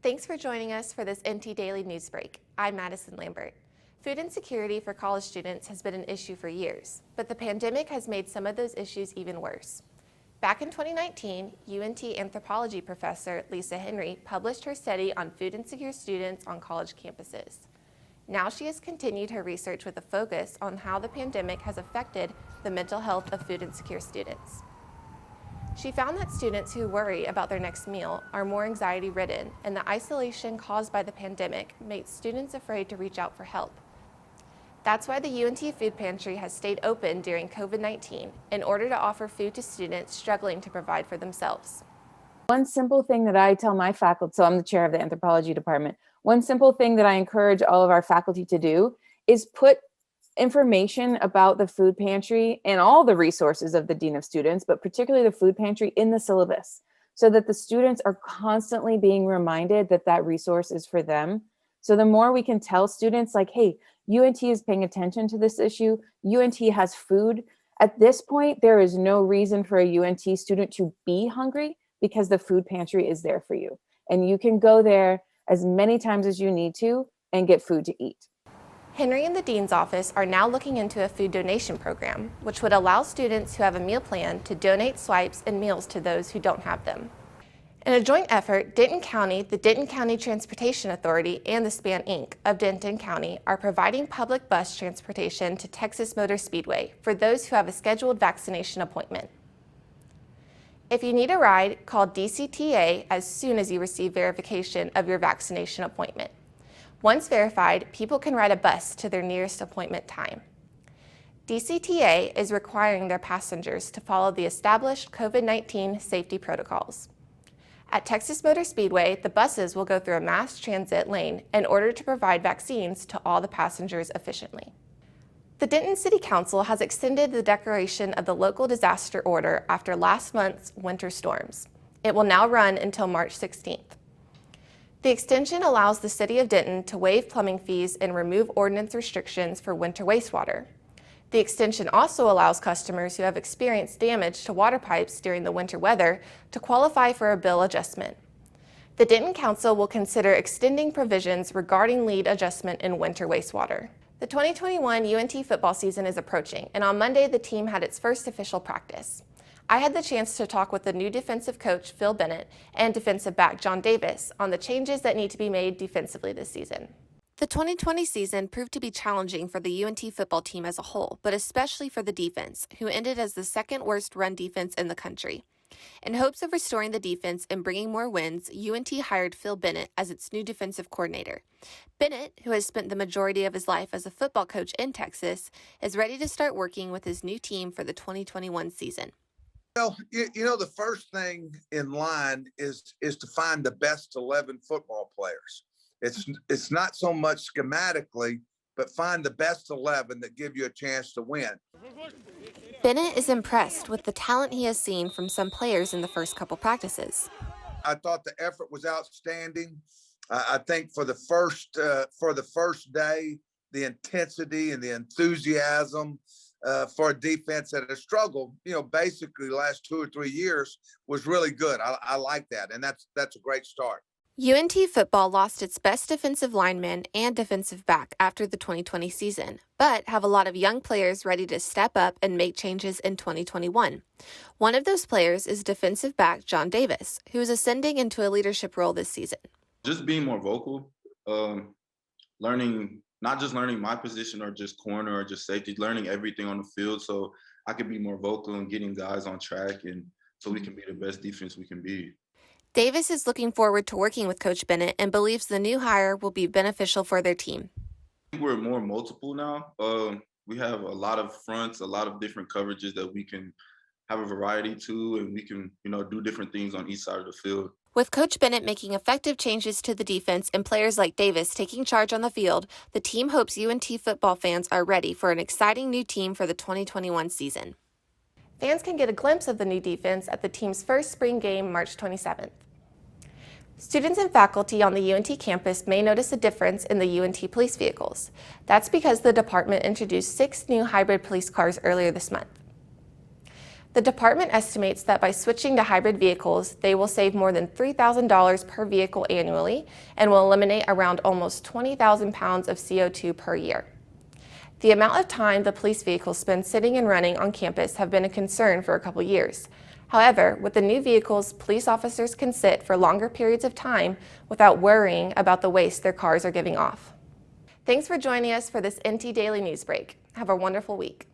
Thanks for joining us for this NT Daily News Break. I'm Madison Lambert. Food insecurity for college students has been an issue for years, but the pandemic has made some of those issues even worse. Back in 2019, UNT anthropology professor Lisa Henry published her study on food insecure students on college campuses. Now she has continued her research with a focus on how the pandemic has affected the mental health of food insecure students. She found that students who worry about their next meal are more anxiety-ridden, and the isolation caused by the pandemic makes students afraid to reach out for help. That's why the UNT Food Pantry has stayed open during COVID-19 in order to offer food to students struggling to provide for themselves. One simple thing that I tell my faculty, so I'm the chair of the anthropology department, one simple thing that I encourage all of our faculty to do is put information about the food pantry and all the resources of the Dean of Students, but particularly the food pantry, in the syllabus, so that the students are constantly being reminded that that resource is for them. So the more we can tell students like, hey, UNT is paying attention to this issue, UNT has food. At this point, there is no reason for a UNT student to be hungry because the food pantry is there for you. And you can go there as many times as you need to and get food to eat. Henry and the Dean's office are now looking into a food donation program, which would allow students who have a meal plan to donate swipes and meals to those who don't have them. In a joint effort, Denton County, the Denton County Transportation Authority, and the Span Inc. of Denton County are providing public bus transportation to Texas Motor Speedway for those who have a scheduled vaccination appointment. If you need a ride, call DCTA as soon as you receive verification of your vaccination appointment. Once verified, people can ride a bus to their nearest appointment time. DCTA is requiring their passengers to follow the established COVID-19 safety protocols. At Texas Motor Speedway, the buses will go through a mass transit lane in order to provide vaccines to all the passengers efficiently. The Denton City Council has extended the declaration of the local disaster order after last month's winter storms. It will now run until March 16th. The extension allows the City of Denton to waive plumbing fees and remove ordinance restrictions for winter wastewater. The extension also allows customers who have experienced damage to water pipes during the winter weather to qualify for a bill adjustment. The Denton Council will consider extending provisions regarding lead adjustment in winter wastewater. The 2021 UNT football season is approaching, and on Monday the team had its first official practice. I had the chance to talk with the new defensive coach, Phil Bennett, and defensive back, John Davis, on the changes that need to be made defensively this season. The 2020 season proved to be challenging for the UNT football team as a whole, but especially for the defense, who ended as the second worst run defense in the country. In hopes of restoring the defense and bringing more wins, UNT hired Phil Bennett as its new defensive coordinator. Bennett, who has spent the majority of his life as a football coach in Texas, is ready to start working with his new team for the 2021 season. Well, the first thing in line is to find the best 11 football players. It's not so much schematically, but find the best 11 that give you a chance to win. Bennett is impressed with the talent he has seen from some players in the first couple practices. I thought the effort was outstanding. I think for the first day, the intensity and the enthusiasm for a defense that has struggled, basically the last 2 or 3 years was really good. I like that, and that's a great start. UNT football lost its best defensive lineman and defensive back after the 2020 season, but have a lot of young players ready to step up and make changes in 2021. One of those players is defensive back John Davis, who is ascending into a leadership role this season. Just being more vocal, not just learning my position or just corner or just safety, learning everything on the field so I can be more vocal and getting guys on track and so we can be the best defense we can be. Davis is looking forward to working with Coach Bennett and believes the new hire will be beneficial for their team. We're more multiple now. We have a lot of fronts, a lot of different coverages that we can have a variety to, and we can, do different things on each side of the field. With Coach Bennett making effective changes to the defense and players like Davis taking charge on the field, the team hopes UNT football fans are ready for an exciting new team for the 2021 season. Fans can get a glimpse of the new defense at the team's first spring game, March 27th. Students and faculty on the UNT campus may notice a difference in the UNT police vehicles. That's because the department introduced 6 new hybrid police cars earlier this month. The department estimates that by switching to hybrid vehicles, they will save more than $3,000 per vehicle annually and will eliminate around almost 20,000 pounds of CO2 per year. The amount of time the police vehicles spend sitting and running on campus have been a concern for a couple years. However, with the new vehicles, police officers can sit for longer periods of time without worrying about the waste their cars are giving off. Thanks for joining us for this NT Daily News Break. Have a wonderful week.